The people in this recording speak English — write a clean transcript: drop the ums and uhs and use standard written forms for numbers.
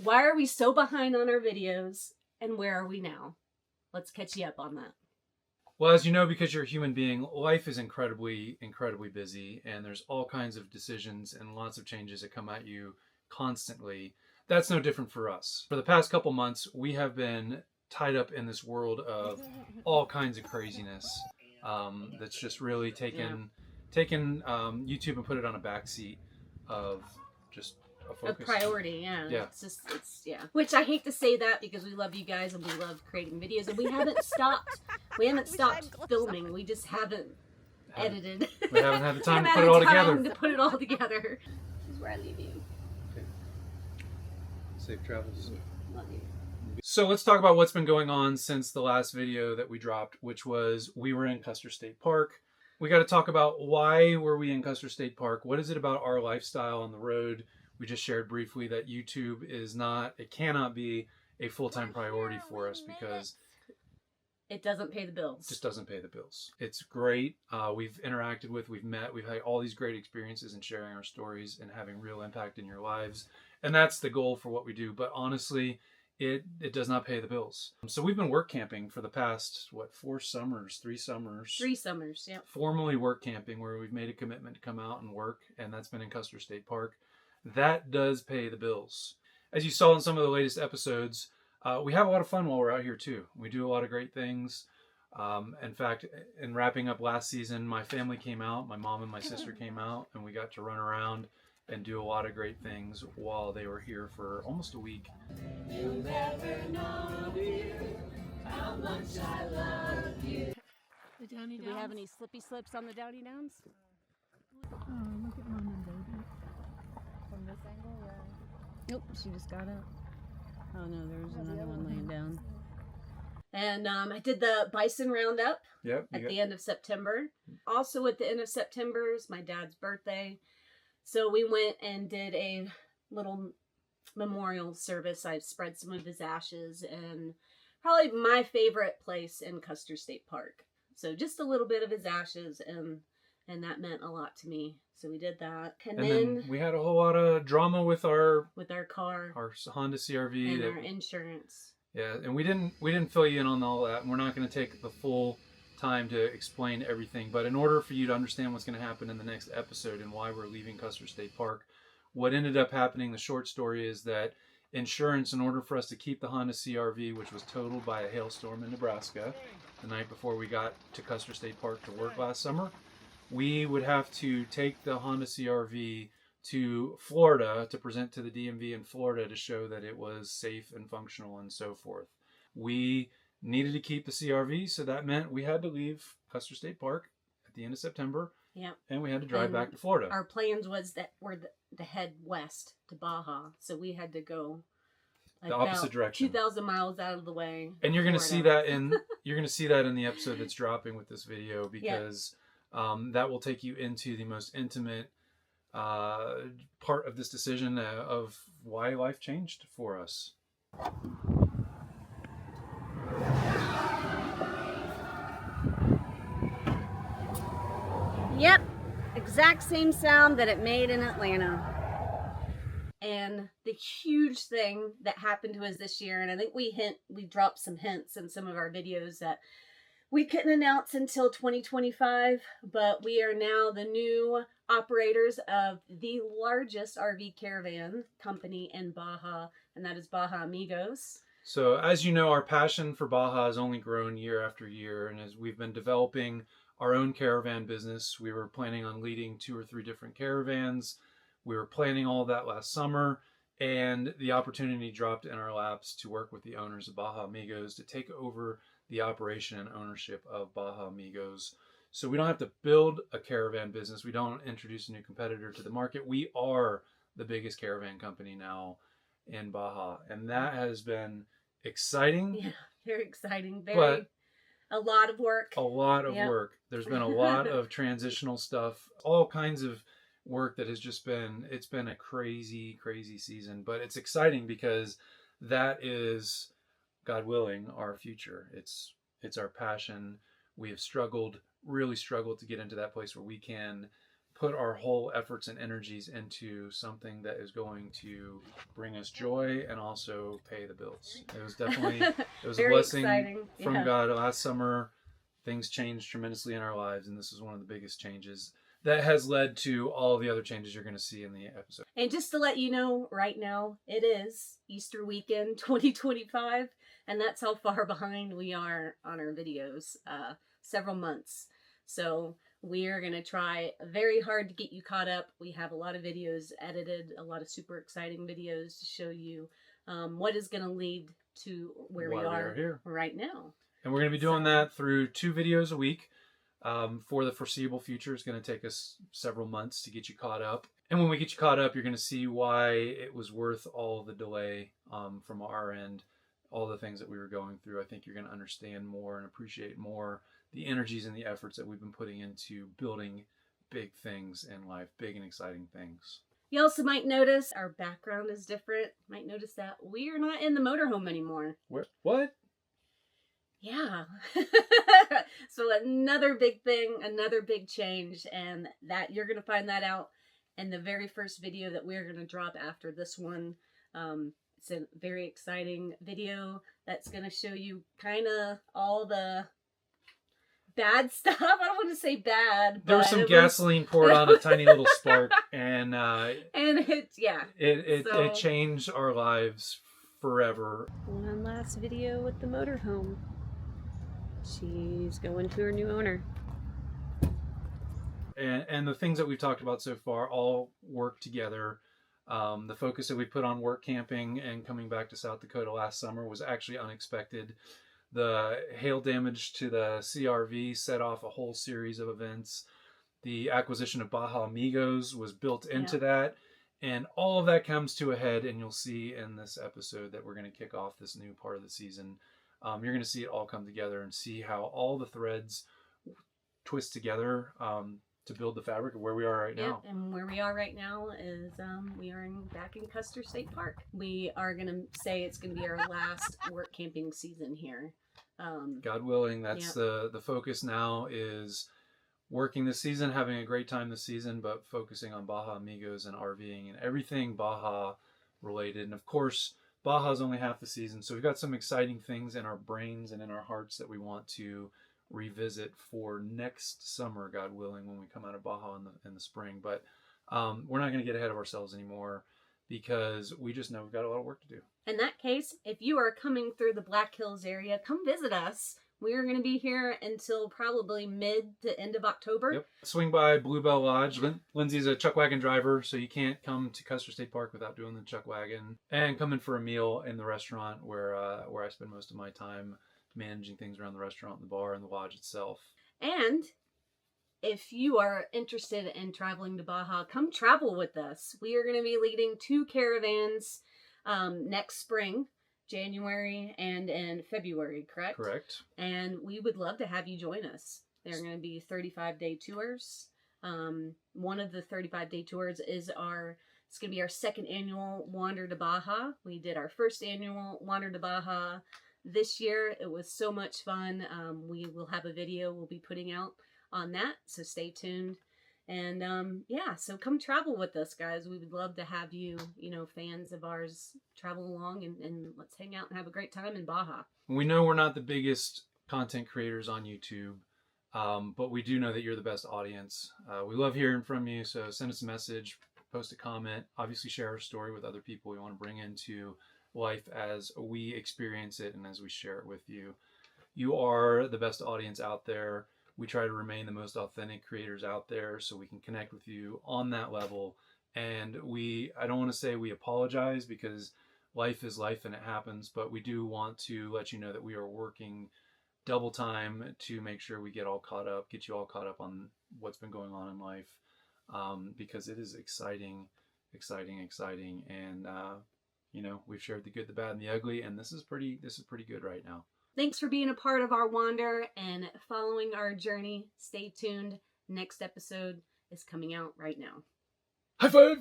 Why are we so behind on our videos, and where are we now? Let's catch you up on that. Well, as you know, because you're a human being, life is incredibly, incredibly busy, and there's all kinds of decisions and lots of changes that come at you constantly. That's no different for us. For the past couple months, we have been tied up in this world of all kinds of craziness that's just really taken YouTube and put it on a backseat of just a A focus. priority, yeah. Yeah. It's Which I hate to say that because we love you guys and we love creating videos, and we haven't stopped. We haven't stopped filming. We just haven't edited. We haven't had the time to We put it all haven't had together. time to put it all together. This is where I leave you. Okay. Safe travels. Love you. So let's talk about what's been going on since the last video that we dropped, which was we were in Custer State Park. We got to talk about why were we in Custer State Park? What is it about our lifestyle on the road? We just shared briefly that YouTube is not, it cannot be a full-time priority for us because it doesn't pay the bills. Just doesn't pay the bills. It's great. We've interacted with, we've met, we've had all these great experiences in sharing our stories and having real impact in your lives. And that's the goal for what we do. But honestly, it does not pay the bills. So we've been work camping for the past, what, 3 summers? 3 summers, yeah. Formally work camping, where we've made a commitment to come out and work, and that's been in Custer State Park. That does pay the bills. As you saw in some of the latest episodes, we have a lot of fun while we're out here too. We do a lot of great things. In fact, in wrapping up last season, my family came out, my mom and my sister came out, and we got to run around and do a lot of great things while they were here for almost a week. You'll never know, dear, how much I love you. The Downy Downs? Do we have any slippy slips on the Downy Downs? Oh, look at Mom and Baby. From this angle, yeah. Nope, she just got up. Oh no, there's another one laying down. And I did the bison roundup at the end of September. Also at the end of September is my dad's birthday. So we went and did a little memorial service. I spread some of his ashes in probably my favorite place in Custer State Park. So just a little bit of his ashes, and that meant a lot to me. So we did that. And then we had a whole lot of drama with our car, our Honda CR-V, and our insurance. Yeah, and we didn't fill you in on all that, and we're not going to take the full time to explain everything. But in order for you to understand what's going to happen in the next episode and why we're leaving Custer State Park, what ended up happening, the short story is that insurance, in order for us to keep the Honda CR-V, which was totaled by a hailstorm in Nebraska the night before we got to Custer State Park to work last summer, we would have to take the Honda CR-V to Florida to present to the DMV in Florida to show that it was safe and functional and so forth. We needed to keep the CR-V, so that meant we had to leave Custer State Park at the end of September. Yeah. And we had to drive back to Florida. Our plans was that we're to head west to Baja, so we had to go the opposite direction, 2,000 miles out of the way. And you're going to see that in the episode that's dropping with this video, because that will take you into the most intimate part of this decision of why life changed for us. Yep, exact same sound that it made in Atlanta. And the huge thing that happened to us this year, and I think we dropped some hints in some of our videos that we couldn't announce until 2025, but we are now the new operators of the largest RV caravan company in Baja, and that is Baja Amigos. So as you know, our passion for Baja has only grown year after year, and as we've been developing our own caravan business, we were planning on leading 2 or 3 different caravans. We were planning all of that last summer, and the opportunity dropped in our laps to work with the owners of Baja Amigos to take over the operation and ownership of Baja Amigos. So we don't have to build a caravan business. We don't introduce a new competitor to the market. We are the biggest caravan company now in Baja, and that has been exciting. Yeah, very exciting. A lot of work. A lot of work. There's been a lot of transitional stuff, all kinds of work that has just been, it's been a crazy, crazy season. But it's exciting because that is, God willing, our future. It's our passion. We have really struggled to get into that place where we can put our whole efforts and energies into something that is going to bring us joy and also pay the bills. It was definitely, it was a blessing from God. Last summer, things changed tremendously in our lives, and this is one of the biggest changes that has led to all the other changes you're going to see in the episode. And just to let you know, right now, it is Easter weekend 2025, and that's how far behind we are on our videos, several months. So we are going to try very hard to get you caught up. We have a lot of videos edited, a lot of super exciting videos to show you what is going to lead to where we are here right now. And we're going to be doing that through 2 videos a week. For the foreseeable future. It's going to take us several months to get you caught up. And when we get you caught up, you're going to see why it was worth all the delay from our end, all the things that we were going through. I think you're going to understand more and appreciate more the energies and the efforts that we've been putting into building big things in life, big and exciting things. You also might notice our background is different. Might notice that we are not in the motorhome anymore. What? Yeah. So another big thing, another big change, and that you're going to find that out in the very first video that we're going to drop after this one. It's a very exciting video that's going to show you kind of all the bad stuff. I don't want to say bad, but there was some gasoline poured on a tiny little spark, and it changed our lives forever. One last video with the motorhome. She's going to her new owner. And the things that we've talked about so far all work together. The focus that we put on work camping and coming back to South Dakota last summer was actually unexpected. The hail damage to the CRV set off a whole series of events. The acquisition of Baja Amigos was built into that. And all of that comes to a head, and you'll see in this episode that we're going to kick off this new part of the season. You're going to see it all come together and see how all the threads twist together to build the fabric of where we are right now. And where we are right now is we are back in Custer State Park. We are going to say it's going to be our last work camping season here. God willing, that's the focus now is working this season, having a great time this season, but focusing on Baja Amigos and RVing and everything Baja related. And of course, Baja's only half the season, so we've got some exciting things in our brains and in our hearts that we want to revisit for next summer, God willing, when we come out of Baja in the spring. But we're not going to get ahead of ourselves anymore because we just know we've got a lot of work to do. In that case, if you are coming through the Black Hills area, come visit us. We are going to be here until probably mid to end of October. Yep. Swing by Bluebell Lodge. Lindsay's a chuck wagon driver, so you can't come to Custer State Park without doing the chuck wagon. And come in for a meal in the restaurant where I spend most of my time managing things around the restaurant, the bar, and the lodge itself. And if you are interested in traveling to Baja, come travel with us. We are going to be leading 2 caravans next spring. January and in February, correct? Correct. And we would love to have you join us. They're going to be 35-day tours. One of the 35-day tours is it's going to be our 2nd annual Wander to Baja. We did our 1st annual Wander to Baja this year. It was so much fun. We will have a video we'll be putting out on that, so stay tuned. And so come travel with us, guys. We would love to have you, fans of ours, travel along and let's hang out and have a great time in Baja. We know we're not the biggest content creators on YouTube, but we do know that you're the best audience. We love hearing from you, so send us a message, post a comment, obviously share our story with other people we want to bring into life as we experience it and as we share it with you. You are the best audience out there. We try to remain the most authentic creators out there so we can connect with you on that level. And I don't want to say we apologize because life is life and it happens, but we do want to let you know that we are working double time to make sure we get you all caught up on what's been going on in life, because it is exciting. And, we've shared the good, the bad, and the ugly, and this is pretty good right now. Thanks for being a part of our wander and following our journey. Stay tuned. Next episode is coming out right now. High five!